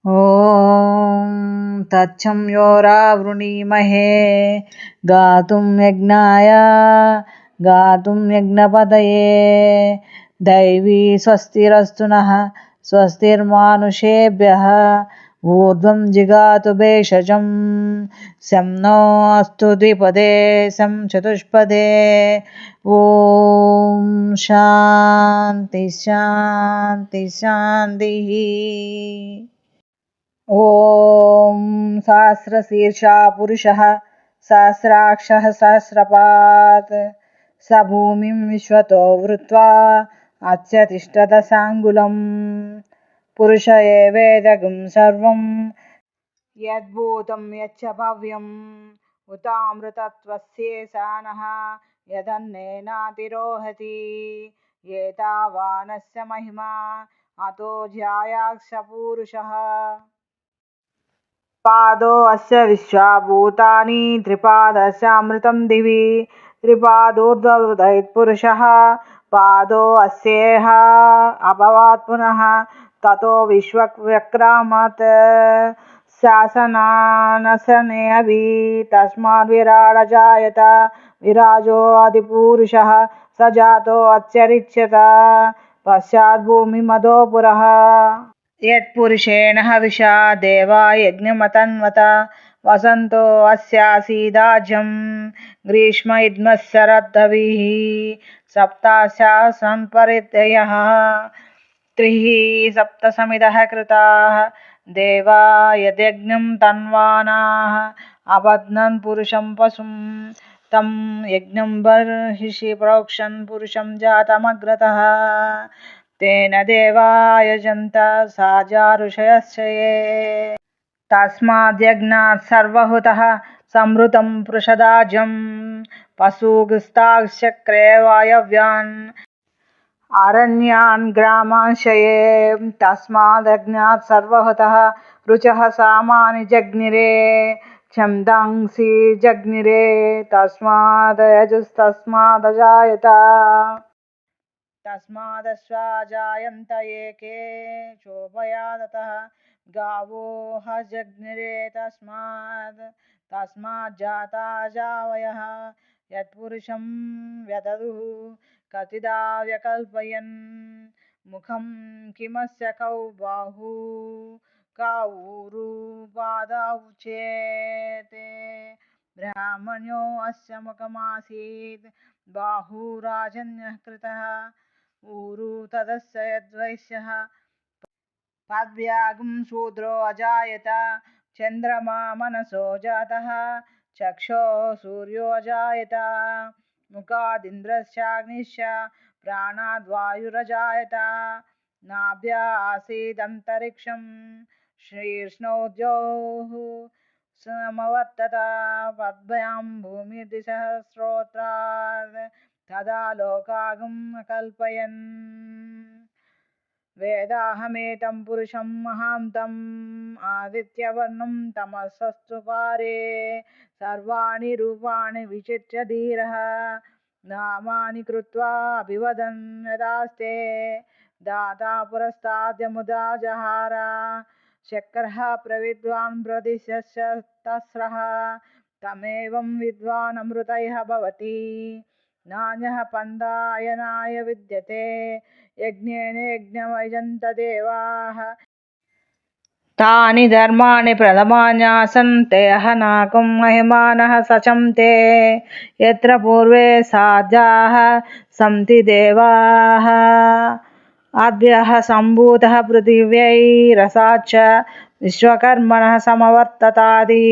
ॐ तच्छं योरावृणीमहे गातुं यज्ञाय गातुं यज्ञपतये दैवी स्वस्तिरस्तु नः स्वस्तिर्मानुषेभ्यः ऊर्ध्वं जिगातु भेषजं शं नो अस्तु द्विपदे शं चतुष्पदे ॐ शान्ति शान्ति शान्तिः। ॐ सहस्रशीर्षा पुरुषः सहस्राक्षः सहस्रपात् स भूमिं विश्वतो वृत्वा अत्यतिष्ठदशाङ्गुलम् पुरुष एवेदगं सर्वं यद्भूतं यच्च भव्यम् उतामृतत्वस्येषानः यदन्नेनातिरोहति एतावानस्य महिमा अतो ध्यायाक्ष पुरुषः पादो अस्य विश्वाभूतानि त्रिपादस्यामृतं दिवि त्रिपादोर्ध्वपुरुषः पादो अस्येह अभवात् पुनः ततो विश्वव्यक्रामत् शासनानसने अभि तस्माद् विराडजायत विराजो आदिपुरुषः स जातो अत्यरिच्यत पश्चात् भूमिमदो पुरः यत्पुरुषेण हविषा देवा यज्ञमतन्वत वसन्तो अस्यासीदाज्यं ग्रीष्म इद्मशरद्धविः सप्ताशासनपरित्ययः त्रिः सप्तसमिदः कृताः देवा यद्यज्ञं तन्वानाः अबध्नन् पुरुषं पशुं तं यज्ञं बर्हिषि प्रोक्षन् पुरुषं जातमग्रतः तेन देवा यजन्त साजा ऋषयश्च ये तस्माद्यज्ञात् सर्वहुतः संवृतं पृषदाजं पशुगस्ताश्चक्रे वायव्यान् अरण्यान् ग्रामांशये तस्मादज्ञात् सर्वहुतः ऋचः सामानि जज्ञिरे छन्दांसि जज्ञिरे तस्माद् यजुस्तस्मादजायत तस्मादश्वाजायन्त एके शोभयादतः गावो हजग्निरे तस्माज्जाता जावयः यत्पुरुषं व्यदधुः कतिदा व्यकल्पयन् मुखं किमस्य कौ बाहू काऊरु पादौ चेते ब्राह्मण्यो अस्य मुखमासीत् बाहुराजन्यः कृतः ऊरु तदस्य यद्वैश्यः पद्भ्यागं शूद्रो अजायत चन्द्रमा मनसो जातः चक्षो सूर्यो अजायत मुखादिन्द्रश्चाग्निश्च प्राणाद्वायुरजायत नाभ्या आसीदन्तरिक्षं शीर्ष्णोद्योः समवर्तत पद्भ्यां भूमिर्दिशः श्रोत्रात् तदा लोकागम् अकल्पयन् वेदाहमेतं पुरुषं महान्तम् आदित्यवर्णं तमसस्तु पारे सर्वाणि रूपाणि विचित्य धीरः नामानि कृत्वा अभिवदन् यदास्ते दाता पुरस्ताद्यमुदा जहार शक्रः प्रविद्वान् प्रदिशस्य तस्रः तमेवं विद्वान् अमृतयः भवति नान्यः पन्थायनाय विद्यते यज्ञेन यज्ञमयजन्त देवाः तानि धर्माणि प्रथमान्यासन् ते अहनाकं महिमानः सचं ते यत्र पूर्वे साध्याः सन्ति देवाः आद्यः सम्भूतः पृथिव्यै रसाच्च विश्वकर्मणः समवर्ततादि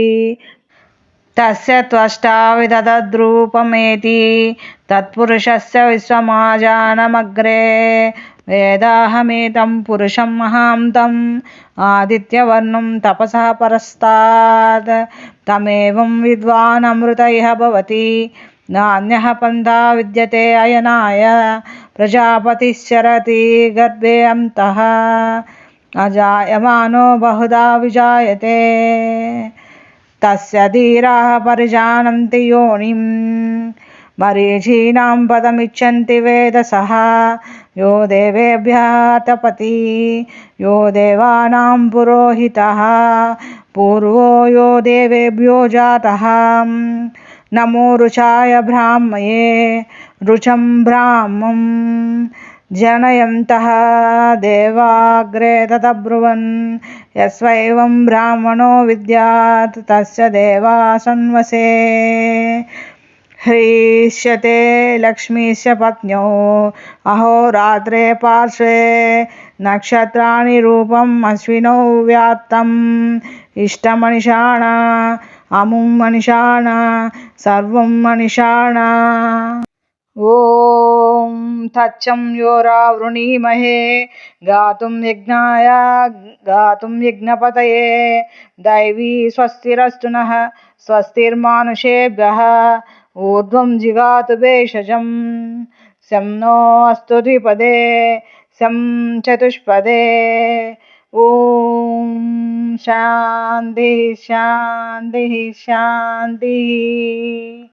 तस्य त्वष्टा विदधद्रूपमेति तत्पुरुषस्य विश्वमाजानमग्रे वेदाहमेतं पुरुषं महान्तम् आदित्यवर्णं तपसः परस्तात् तमेवं विद्वान् अमृतयः भवति नान्यः पन्था विद्यते अयनाय प्रजापतिश्चरति गर्भे अन्तः अजायमानो बहुधा विजायते तस्य धीराः परिजानन्ति योनिं मरीचीनां पदमिच्छन्ति वेदसः यो देवेभ्यः तपति यो देवानां पुरोहितः पूर्वो यो देवेभ्यो जातः नमो रुचाय ब्राह्मये रुचं ब्राह्मं जनयन्तः देवाग्रे ततब्रुवन् यस्वैवं ब्राह्मणो विद्यात् तस्य देवा सन्वसे ह्रीष्यते लक्ष्मीश्च पत्न्यो अहोरात्रे पार्श्वे नक्षत्राणि रूपम् अश्विनौ व्यात्तम् इष्टमनिषाण अमुं मनिषाण सर्वं मनिषाण ॐ तच्चं योरावृणीमहे गातुं यज्ञपतये दैवी स्वस्तिरस्तु नः स्वस्तिर्मानुषेभ्यः ऊर्ध्वं जिगातु भेषजं शं नो अस्तु द्विपदे शं चतुष्पदे ॐ शान्तिः शान्तिः शान्तिः।